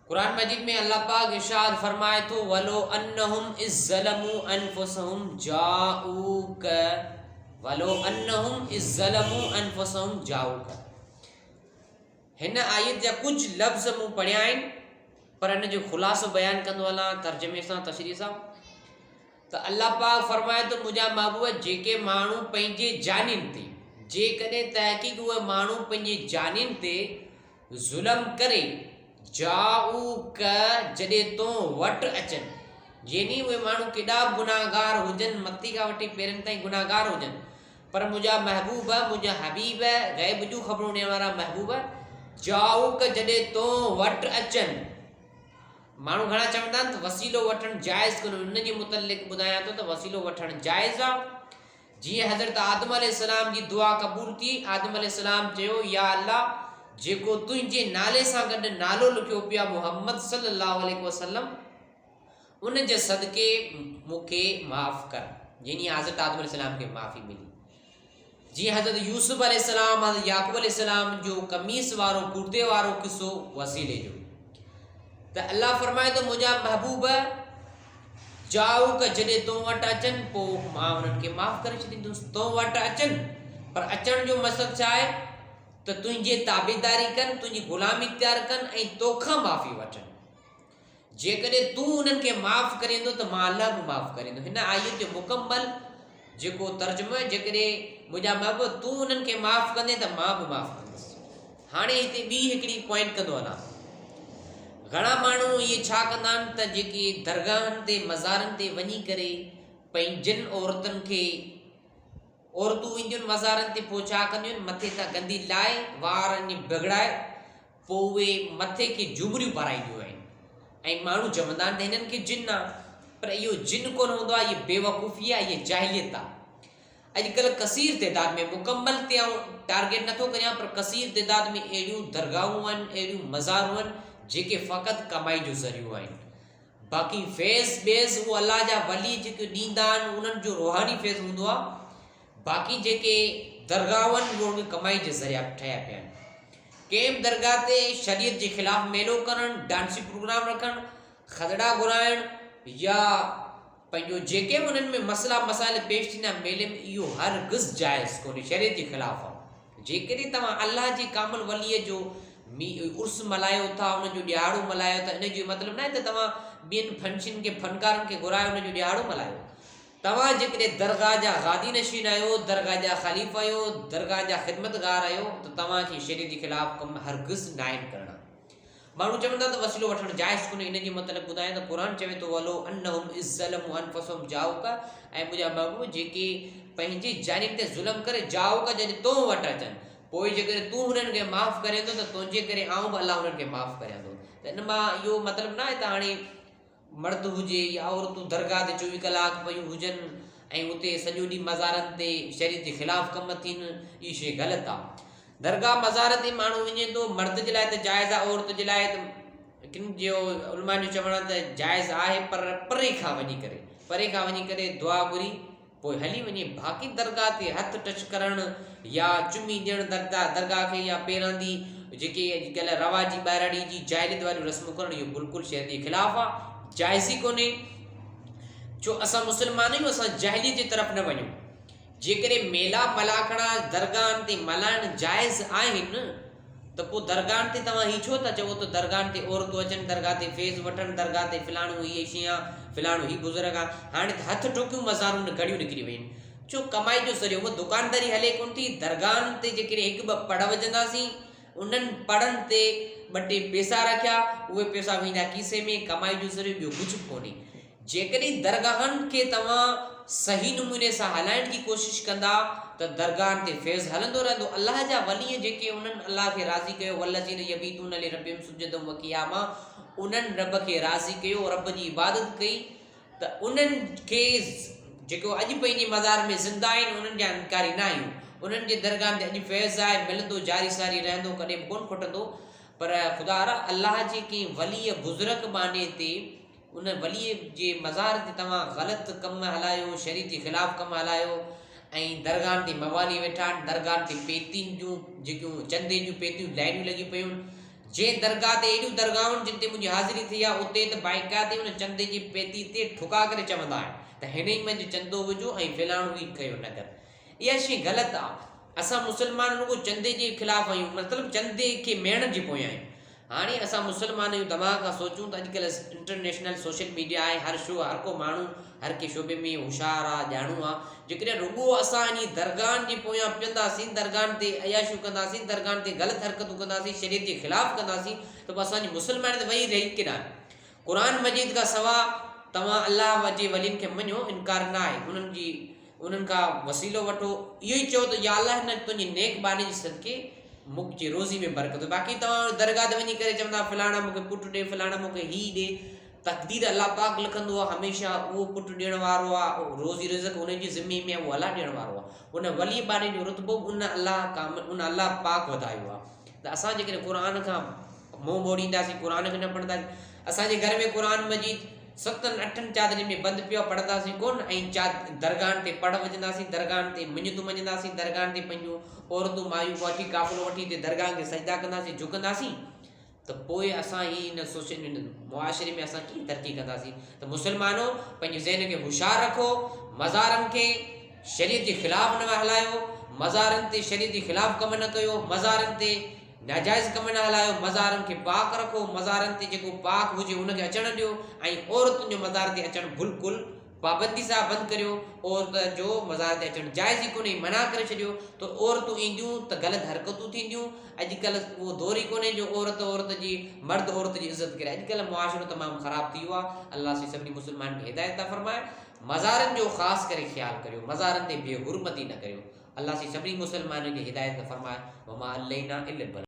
कुरान मजीद में अल्लाह पाक इरशाद फरमाए तो वलो अन्नहुम इज़्ज़लमू अनफुसहुम जाऊक, वलो अन्नहुम इज़्ज़लमू अनफुसहुम जाऊक। हिन आयत जा कुछ लफ्ज़ मूं पढ़िया आहिनि, पर हिन जो ख़ुलासो बयानु कंदो हलां तर्जुमे सां तशरीह सां। त अल्लाह पाक फरमाए तो मुंहिंजा महबूब जेके माण्हू पंहिंजे जानियुनि ते, जेकॾहिं तहक़ीक़ उहे माण्हू पंहिंजे जानियुनि ते ज़ुल्म करे, जाऊक जॾहिं तो वटि अचनि, यानी उहे माण्हू केॾा बि गुनाहगार हुजनि, मथे खां वठी पेरनि ताईं गुनाहगार हुजनि, पर मुंहिंजा महबूब, मुंहिंजा हबीब, ग़ैब जूं ख़बरूं ॾियण वारा महबूब, जाऊक जॾहिं तो वटि अचनि। माण्हू घणा चवंदा आहिनि त वसीलो वठणु जाइज़ कोन्हे, उन जे मुतलिक़ ॿुधायां थो त वसीलो वठणु जाइज़ आहे। जीअं हज़रत आदम अलैहिस्सलाम जी दुआ क़बूल थी, आदम अलैहिस्सलाम चयो या अल्लाह जेको तुंहिंजे नाले सां गॾु नालो लिखियो पिया मुहम्मद सल्लल्लाहु अलैहि वसल्लम, उन जे सदके मूंखे माफ़ कर, यानी हज़रत आदम अलैहिस्सलाम खे माफ़ी मिली। जीअं हज़रत यूसुफ अलैहिस्सलाम, हज़रत याकूब अलैहिस्सलाम जो कमीस वारो कुर्ते वारो किस्सो वसीले जो, त अल्लाह फरमाए तो मुंहिंजा महबूब जाऊक जॾहिं तो वटि अचनि पोइ मां उन्हनि खे माफ़ करे छॾींदुसि। तो वटि अचनि, पर अचण जो मक़सदु छा आहे त तुंहिंजे ताबेदारी कनि, तुंहिंजी ग़ुलामी इख्तियार कनि ऐं तोखां माफ़ी वठनि। जेकॾहिं तूं उन्हनि खे माफ़ करेंदो त मां अल्लाह बि माफ़ करेंदो। हिन आयत जो मुकम्मल जेको तर्जुमो आहे, जेकॾहिं मुंहिंजा महबूब तूं उन्हनि खे माफ़ कंदे त मां बि माफ़ कंदुसि। हाणे हिते ॿी हिकिड़ी पॉइंट कंदो हलां। घणा माण्हू इहे छा कंदा आहिनि त जेके दरगाहनि ते मज़ारनि ते वञी करे पंहिंजनि औरतुनि खे, औरतूं ईंदियूं आहिनि मज़ारनि ते, पोइ छा कंदियूं आहिनि मथे तां गंदी लाए वार बिगड़ाए पोइ उहे मथे खे झुमरियूं पाराईंदियूं आहिनि ऐं माण्हू चवंदा आहिनि त हिननि खे जिन आहे, पर इहो जिन कोन हूंदो आहे, इहा बेवकूफ़ी आहे, इहा जाहिलियत आहे। अॼुकल्ह कसीर तइदाद में, मुकम्मल ते आउं टारगेट नथो करियां, पर कसीर तइदाद में अहिड़ियूं दरगाहूं आहिनि, अहिड़ियूं मज़ारूं आहिनि जेके फ़क़ति कमाई जो ज़रियो आहिनि। बाक़ी फैज़ बेज़ उहो अल्लाह जा वली जेके ॾींदा आहिनि, उन्हनि जो रूहानी फैज़ हूंदो आहे। बाक़ी जेके दरगाहूं आहिनि उहे कमाई जे ज़रिया ठहिया पिया आहिनि। कंहिं बि दरगाह ते शरीयत जे ख़िलाफ़ु मेलो करणु, डांसी प्रोग्राम रखणु, खदड़ा घुराइणु, या पंहिंजो जेके बि उन्हनि में मसइला मसाइल पेश थींदा मेले में, इहो हरगिज़ जाइज़ कोन्हे, शरीयत जे ख़िलाफ़ु आहे। जेकॾहिं तव्हां अल्लाह जे कामिल वलीअ जो उर्स मल्हायो था, उनजो ॾियारो मल्हायो था, इन जो मतिलबु न आहे त तव्हां ॿियनि फंक्शन खे, फनकारनि खे घुरायो उनजो ॾियारो मल्हायो। तव्हां जेकॾहिं दरगाह जा गादी नशीन आहियो, दरगाह जा ख़लीफ़ा आहियो, दरगाह जा ख़िदमतगार आहियो, त तव्हांखे शरीयत जे ख़िलाफ़ु कमु हरगिज़ न आहिनि करणा। माण्हू चवंदा त वसीलो वठणु जाइज़ कोन्हे, इन जे मतिलबु ॿुधायां त क़ुर चवे थो वलो अन्नहुम इज़्ज़लमू अनफुसहुम जाऊक, ऐं मुंहिंजा महबूब जेके पंहिंजी जानियुनि ते ज़ुल्म करे जाऊक जॾहिं तो वटि अचनि, पोइ जेकॾहिं तूं हुननि खे माफ़ करे थो त तुंहिंजे करे आऊं बि अलाह हुननि खे माफ़ करियां थो। त इन मां इहो मतिलबु न आहे त हाणे मर्द हुजे या औरतूं दरगाह ते 24 कलाक पयूं हुजनि ऐं उते सॼो ॾींहुं मज़ारनि ते शरीयत जे ख़िलाफ़ु कम थियनि, इहा शइ ग़लति आहे। दरगाह मज़ार ते माण्हू वञे थो, मर्द जे लाइ त जाइज़ आहे, औरत जे लाइ त किन जो उलमा जो चवणु आहे त जाइज़ आहे, पर परे खां वञी करे दुआ घुरी पोइ हली वञे। बाक़ी दरगाह ते हथ टच करणु या चुमी ॾियणु दरगाह खे, या पेरांदी जेके अॼुकल्ह रवाजी ॿाहिराड़ी जी जाहिलियत वारियूं रस्मूं करणु, इहो बिल्कुलु शरीयत जे ख़िलाफ़ु आहे, जाइज़ ई कोन्हे। छो असां मुस्लमान आहियूं, असां जाहिलियत जे तरफ़ न वञूं। जेकॾहिं मेला मलाखड़ा दरगाहनि ते मल्हाइणु जाइज़ आहिनि, त पोइ दरगाहनि ते तव्हां हीअ छो था चओ त दरगाहनि ते औरतूं अचनि, दरगाह ते फैज़ वठनि, दरगाह ते फ़लाणो हीअ शइ आहे, फ़लाणो हीअ बुज़ुर्ग आहे। हाणे त हथ टोकियूं मज़ारूं घड़ियूं निकिरी वयूं आहिनि। छो कमाई जो ज़रियो, उहा दुकानदारी हले कोन थी। दरगाहनि ते जेकॾहिं हिकु ॿ पढ़ विझंदासीं, उन्हनि पढ़नि ते ॿ टे पैसा रखिया, उहे पैसा वेंदा खीसे में, कमाई जो ज़रियो ॿियो कुझु कोन्हे। जेकॾहिं दरगाहनि खे तव्हां सही नमूने सां हलाइण जी कोशिशि कंदा त दरगाहनि ते फैज़ हलंदो रहंदो। अल्लाह जा वली जेके उन्हनि अल्लाह खे राज़ी कयो, वल्लज़ीन यबीतून लिरब्बिहिम सुजदन व क़ियामा, उन्हनि रब खे राज़ी कयो, रब जी इबादत कई, त उन्हनि खे जेको अॼु पंहिंजे मज़ार में ज़िंदा आहिनि, उन्हनि जा इनकारी न आहियूं। उन्हनि जे दरगाहनि ते अॼु फैज़ आहे, मिलंदो, जारी सारी रहंदो, कॾहिं बि कोन खुटंदो। पर ख़ुदा अल्लाह जे कंहिं वलीअ बुज़ुर्ग बाने ते, उन वलीअ जे मज़ार ते तव्हां ग़लति कमु हलायो, शरीयत जे ख़िलाफ़ु कमु हलायो, ऐं दरगाहनि ते मवाली वेठा आहिनि, दरगाहनि ते पेतियुनि जूं जेकियूं चंदे जूं पेतियूं लाइनियूं लॻी पियूं, जे दरगाह ते एॾियूं दरगाहुनि जिते मुंहिंजी हाज़िरी थी आहे उते त बाइकाते उन चंदे जी पेती ते ठुका करे चवंदा आहिनि त हिन ई मंझि चंदो विझो ऐं फिलाणो ई कयो न कर। इहा शइ ग़लति आहे। असां मुस्लमान रुगो चंदे जे ख़िलाफ़ आहियूं, मतिलबु चंदे खे मेणनि जे पोयां आहियूं। हाणे असां मुस्लमान आहियूं, दिमाग़ खां सोचूं त अॼुकल्ह इंटरनेशनल सोशल मीडिया आहे, हर शो हर को माण्हू हर के शोबे में होशियारु आहे, ॼाणू आहे। जेकॾहिं रुगो असां इन दरगाहनि जे पोयां पियंदासीं, दरगाहनि ते अयाशियूं कंदासीं, दरगाहनि ते ग़लति हरकतूं कंदासीं, शरीयत जे ख़िलाफ़ु कंदासीं, त पोइ असांजी मुस्लमान त वेही रही केॾां। क़ुर मजीद खां सवाइ तव्हां अलाह जे वलियुनि खे मञो, इनकार न आहे, उन्हनि खां वसीलो वठो, इहो ई चओ त या अलाह हिन तुंहिंजी नेक बानी जे सदके मूंखे रोज़ी में बरकत। बाक़ी तव्हां दरगाह ते वञी करे चवंदा फलाणा मूंखे पुटु ॾे, फलाणा मूंखे हीउ ॾे, तक़दीर अलाह पाक लिखंदो आहे, हमेशह उहो पुटु ॾियण वारो आहे, रोज़ी रिज़क उन जी ज़िमे में आहे, उहो अलाह ॾियण वारो आहे। उन वली बानी जो रुतबो उन अलाह पाक वधायो आहे। त असां जेकॾहिं क़ुर खां मुंहुं मोड़ींदासीं, क़ुर खे न पढ़ंदासीं, असांजे घर में क़ुर मजीद 7-8 चादरनि में बंदि पियो पढ़ंदासीं कोन, ऐं दरगाहनि ते पढ़ वॼंदासीं, दरगाहनि ते मिञतूं मञंदासीं, दरगाहनि ते पंहिंजूं औरतूं मायूं वठी काफ़िलो वठी हिते दरगाहनि खे सजदा कंदासीं, झुकंदासीं, त पोइ असां ही इन सोशल मुआशरे में असां कीअं तरक़ी कंदासीं। त मुस्लमानो पंहिंजे ज़हन खे होशियारु रखो, मज़ारनि खे शरीयत जे ख़िलाफ़ु न हलायो, मज़ारनि ते शरीयत जे ख़िलाफ़ु कमु न कयो, मज़ारनि ते नाजाइज़ कमु न हलायो, मज़ारनि खे पाक रखो, मज़ारनि ते जेको पाक हुजे उनखे अचणु ॾियो, ऐं औरतुनि जो मज़ार ते अचणु बिल्कुलु पाबंदी सां बंदि करियो। औरत जो मज़ार ते अचणु जाइज़ ई कोन्हे, मना करे छॾियो, त औरतूं ईंदियूं त ग़लति हरकतूं थींदियूं। अॼुकल्ह उहो दौर ई कोन्हे जो औरत जी मर्द औरत जी इज़त करे। अॼुकल्ह मुआशिरो तमामु ख़राबु थी वियो आहे। अलाह से सभिनी मुस्लमान खे हिदायत था फ़रमाए, मज़ारनि जो ख़ासि करे ख़्यालु करियो, मज़ारनि ते बेहुरमती न करियो। अलाह से सभिनी मुस्लमाननि खे हिदायत था फ़रमाए, वमा अलैना इल्लल बलाग।